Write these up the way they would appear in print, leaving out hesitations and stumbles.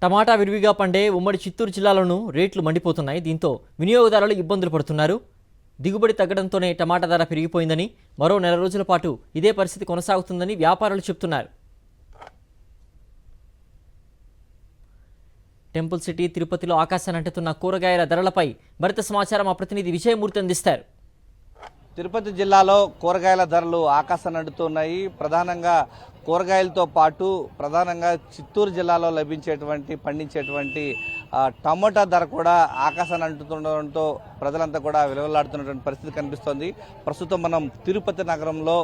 టమాటా విరివిగా పండే ఉమ్మడి చిత్తూరు జిల్లాలోనూ రేట్లు మండిపోతున్నాయి. దీంతో వినియోగదారులు ఇబ్బందులు పడుతున్నారు. దిగుబడి తగ్గడంతోనే టమాటా ధర పెరిగిపోయిందని, మరో నెల రోజుల పాటు ఇదే పరిస్థితి కొనసాగుతుందని వ్యాపారులు చెబుతున్నారు. టెంపుల్ సిటీ తిరుపతిలో ఆకాశాన్ని అంటుతున్న కూరగాయల ధరలపై మరింత సమాచారం మా ప్రతినిధి విజయమూర్తి అందిస్తారు. తిరుపతి జిల్లాలో కూరగాయల ధరలు ఆకాశాన్ని అంటుతున్నాయి. ప్రధానంగా కూరగాయలతో పాటు ప్రధానంగా చిత్తూరు జిల్లాలో పండించేటువంటి టమోటా ధర కూడా ఆకాశాన్ని అంటుతుండడంతో ప్రజలంతా కూడా విలువలాడుతున్నటువంటి పరిస్థితి కనిపిస్తోంది. ప్రస్తుతం మనం తిరుపతి నగరంలో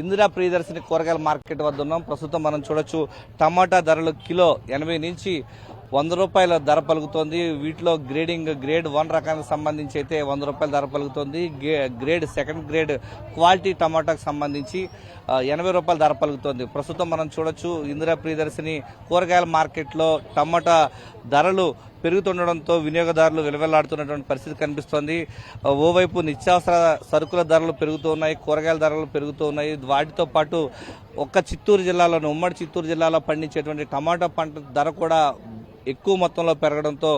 ఇందిరా ప్రియదర్శిని కూరగాయల మార్కెట్ వద్ద ఉన్నాం. ప్రస్తుతం మనం చూడొచ్చు టమాటా ధరలు కిలో 80 నుంచి 100 రూపాయల ధర పలుకుతోంది. వీటిలో గ్రేడ్ 1 రకానికి సంబంధించి అయితే 100 రూపాయల ధర పలుకుతోంది. సెకండ్ గ్రేడ్ క్వాలిటీ టమాటాకు సంబంధించి 80 రూపాయల ధర పలుకుతోంది. ప్రస్తుతం మనం చూడొచ్చు ఇందిరా ప్రియదర్శిని కూరగాయల మార్కెట్లో టమాటా ధరలు పెరుగుతుండడంతో వినియోగదారులు విలువలాడుతున్నటువంటి పరిస్థితి కనిపిస్తోంది. ఓవైపు నిత్యావసర సరుకుల ధరలు పెరుగుతూ ఉన్నాయి, కూరగాయల ధరలు పెరుగుతూ ఉన్నాయి. వాటితో పాటు ఉమ్మడి చిత్తూరు జిల్లాలో పండించేటువంటి టమాటా పంట ధర కూడా ఎక్కువ మొత్తంలో పెరగడంతో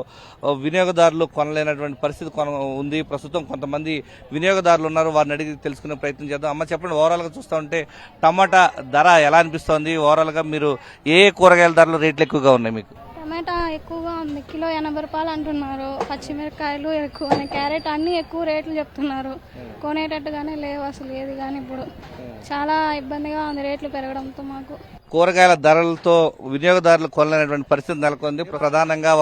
వినియోగదారులు కొనలేనటువంటి పరిస్థితి ఉంది. ప్రస్తుతం కొంతమంది వినియోగదారులు ఉన్నారు, వారిని అడిగి తెలుసుకునే ప్రయత్నం చేద్దాం. అమ్మ చెప్పండి, ఓవరాల్గా చూస్తూ ఉంటే టమాటా ధర ఎలా అనిపిస్తోంది? ఓవరాల్గా మీరు ఏ కూరగాయల ధరలు రేట్లు ఎక్కువగా ఉన్నాయి? మీకు టమాటా ఎక్కువగా ఉంది, కిలో 80 రూపాయలు అంటున్నారు. పచ్చిమిరకాయలు ఎక్కువ, క్యారెట్ అన్ని ఎక్కువ రేట్లు చెప్తున్నారు. కొనేటట్టుగానే లేవు అసలు ఏది కానీ. ఇప్పుడు చాలా ఇబ్బందిగా ఉంది రేట్లు పెరగడంతో. మాకు కూరగాయల ధరలతో వినియోగదారులు కొనలేనటువంటి పరిస్థితి నెలకొంది. ప్రధానంగా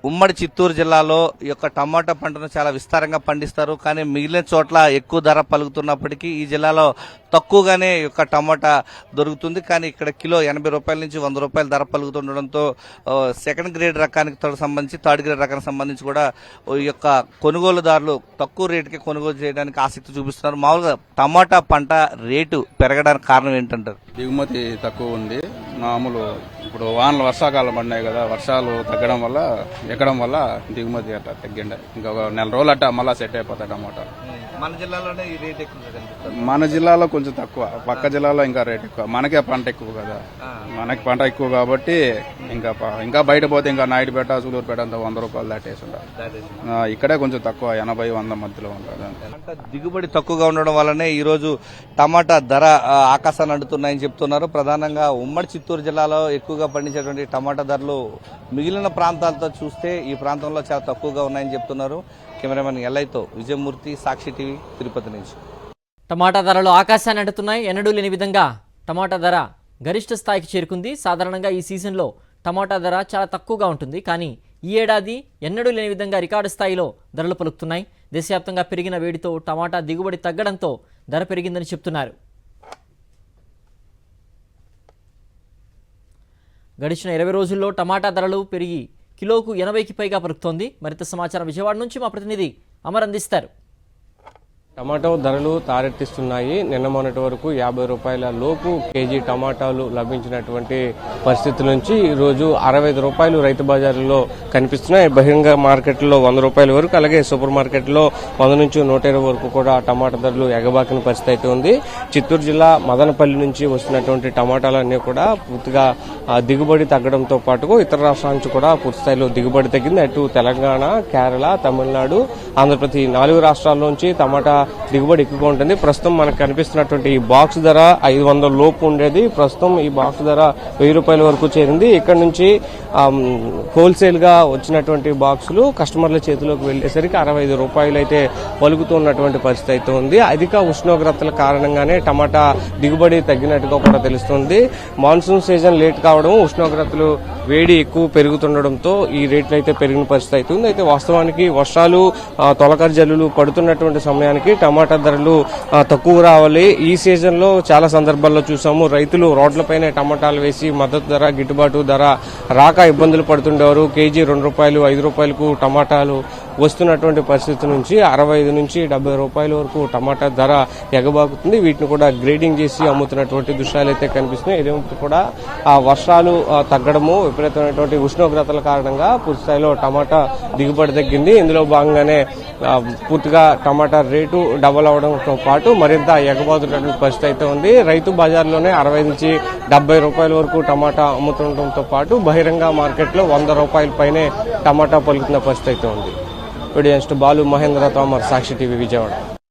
ఉమ్మడి చిత్తూరు జిల్లాలో ఈ యొక్క టమాటా పంటను చాలా విస్తారంగా పండిస్తారు. కానీ మిగిలిన చోట్ల ఎక్కువ ధర పలుకుతున్నప్పటికీ ఈ జిల్లాలో తక్కువగానే ఈ యొక్క టమాటా దొరుకుతుంది. కానీ ఇక్కడ కిలో 80 రూపాయల నుంచి 100 రూపాయల ధర పలుకుతుండడంతో సెకండ్ గ్రేడ్ రకానికి సంబంధించి థర్డ్ గ్రేడ్ రకానికి సంబంధించి కూడా ఈ యొక్క కొనుగోలుదారులు తక్కువ రేటుకి కొనుగోలు చేయడానికి ఆసక్తి చూపిస్తున్నారు. మామూలుగా టమాటా పంట రేటు పెరగడానికి కారణం ఏంటంటారు? దిగుమతి తక్కువ ఉంది. మామూలు ఇప్పుడు వర్షాకాలం పడినాయి కదా, వర్షాలు తగ్గడం వల్ల ఎక్కడం వల్ల దిగుమతి అట్లా తగ్గిండే. ఇంకొక నెల రోజులు అట్లా మళ్ళీ సెట్ అయిపోతాయి టమాటా. మన జిల్లాలోనే ఈ రేట్ ఎక్కువ, మన జిల్లాలో కొంచెం తక్కువ, పక్క జిల్లాలో ఇంకా రేట్ ఎక్కువ. మనకే పంట ఎక్కువ కదా, మనకి పంట ఎక్కువ కాబట్టి ఇంకా బయట పోతే ఇంకా నాయుడుపేట, సూలూరుపేట అంతా 100 రూపాయలు దాటేసి ఉంటారు. ఇక్కడే కొంచెం తక్కువ, 80-100 మధ్యలో ఉంటుంది. దిగుబడి తక్కువగా ఉండడం వల్లనే ఈ రోజు టమాటా ధర ఆకాశాన్ని అంటున్నాయని చెప్తున్నారు. ప్రధానంగా ఉమ్మడి చిత్తూరు జిల్లాలో ఎక్కువగా పండించేటువంటి టమాటా ధరలు మిగిలిన ప్రాంతాలతో చూస్తే ఈ ప్రాంతంలో చాలా తక్కువగా ఉన్నాయని చెప్తున్నారు. కెమెరామెన్ ఎల్ఐతో విజయమూర్తి, సాక్షి టీవీ, తిరుపతి నుంచి. టమాటా ధరలు ఆకాశాన్ని అంటున్నాయి. ఎన్నడూ లేని విధంగా టమాటా ధర గరిష్ట స్థాయికి చేరుకుంది. సాధారణంగా ఈ సీజన్లో టమాటా ధర చాలా తక్కువగా ఉంటుంది. కానీ ఈ ఏడాది ఎన్నడూ లేని విధంగా రికార్డు స్థాయిలో ధరలు పలుకుతున్నాయి. దేశవ్యాప్తంగా పెరిగిన వేడితో టమాటా దిగుబడి తగ్గడంతో ధర పెరిగిందని చెప్తున్నారు. గడిచిన 20 రోజుల్లో టమాటా ధరలు పెరిగి కిలోకు 80కి పైగా పలుకుతోంది. మరింత సమాచారం విజయవాడ నుంచి మా ప్రతినిధి అమర్ అందిస్తారు. టమాటో ధరలు తారెత్తిస్తున్నాయి. నిన్న మొన్నటి వరకు 50 రూపాయల లోపు కేజీ టమాటాలు లభించినటువంటి పరిస్థితి నుంచి ఈరోజు 65 రూపాయలు రైతు బజార్లో కనిపిస్తున్నాయి. బహిరంగ మార్కెట్లో 100 రూపాయల వరకు, అలాగే సూపర్ మార్కెట్లో 100 నుంచి 120 వరకు కూడా టమాటా ధరలు ఎగబాకిన పరిస్థితి అయితే ఉంది. చిత్తూరు జిల్లా మదనపల్లి నుంచి వస్తున్నటువంటి టమాటాలన్నీ కూడా పూర్తిగా దిగుబడి తగ్గడంతో పాటు ఇతర రాష్ట్రాల నుంచి కూడా పూర్తి స్థాయిలో దిగుబడి తగ్గింది. అటు తెలంగాణ, కేరళ, తమిళనాడు, ఆంధ్రప్రదేశ్ 4 రాష్ట్రాల నుంచి టమాటా దిగుబడి ఎక్కువగా ఉంటుంది. ప్రస్తుతం మనకు కనిపిస్తున్నటువంటి ఈ బాక్స్ ధర 500 లోపు ఉండేది. ప్రస్తుతం ఈ బాక్స్ ధర 1000 రూపాయల వరకు చేరింది. ఇక్కడ నుంచి హోల్సేల్ గా వచ్చినటువంటి బాక్సులు కస్టమర్ల చేతిలోకి వెళ్లేసరికి 65 రూపాయలు అయితే పలుకుతున్నటువంటి పరిస్థితి అయితే ఉంది. అధిక ఉష్ణోగ్రతల కారణంగానే టమాటా దిగుబడి తగ్గినట్టుగా కూడా తెలుస్తుంది. మాన్సూన్ సీజన్ లేట్ కావడం, ఉష్ణోగ్రతలు వేడి ఎక్కువ పెరుగుతుండడంతో ఈ రేట్లు అయితే పెరిగిన పరిస్థితి అయితే ఉంది. అయితే వాస్తవానికి వర్షాలు, తొలకరి జల్లులు పడుతున్నటువంటి సమయానికి టమాటా ధరలు తక్కువ రావాలి. ఈ సీజన్ లో చాలా సందర్భాల్లో చూసాము, రైతులు రోడ్లపైనే టమాటాలు వేసి మద్దతు ధర, గిట్టుబాటు ధర రాక ఇబ్బందులు పడుతుండేవారు. కేజీ 2 రూపాయలు, 5 రూపాయలకు టమాటాలు వస్తున్నటువంటి పరిస్థితి నుంచి 65 నుంచి 70 రూపాయల వరకు టమాటా ధర ఎగబాకుతుంది. వీటిని కూడా గ్రేడింగ్ చేసి అమ్ముతున్నటువంటి దృశ్యాలు అయితే కనిపిస్తున్నాయి. ఇదేమిటి కూడా వర్షాలు తగ్గడము, విపరీతమైనటువంటి ఉష్ణోగ్రతల కారణంగా పూర్తి స్థాయిలో టమాటా దిగుబడి తగ్గింది. ఇందులో భాగంగానే పూర్తిగా టమాటా రేటు డబల్ అవడంతో పాటు మరింత ఎగబాతున్నటువంటి పరిస్థితి అయితే ఉంది. రైతు బజార్లోనే 60 నుంచి 70 రూపాయల వరకు టమాటా అమ్ముతుండటంతో పాటు బహిరంగ మార్కెట్లో 100 రూపాయల పైనే టమాటా పలుకుతున్న పరిస్థితి అయితే ఉంది. వీడియో బాలు, మహేంద్ర తోమర్, సాక్షి టీవీ, విజయవాడ.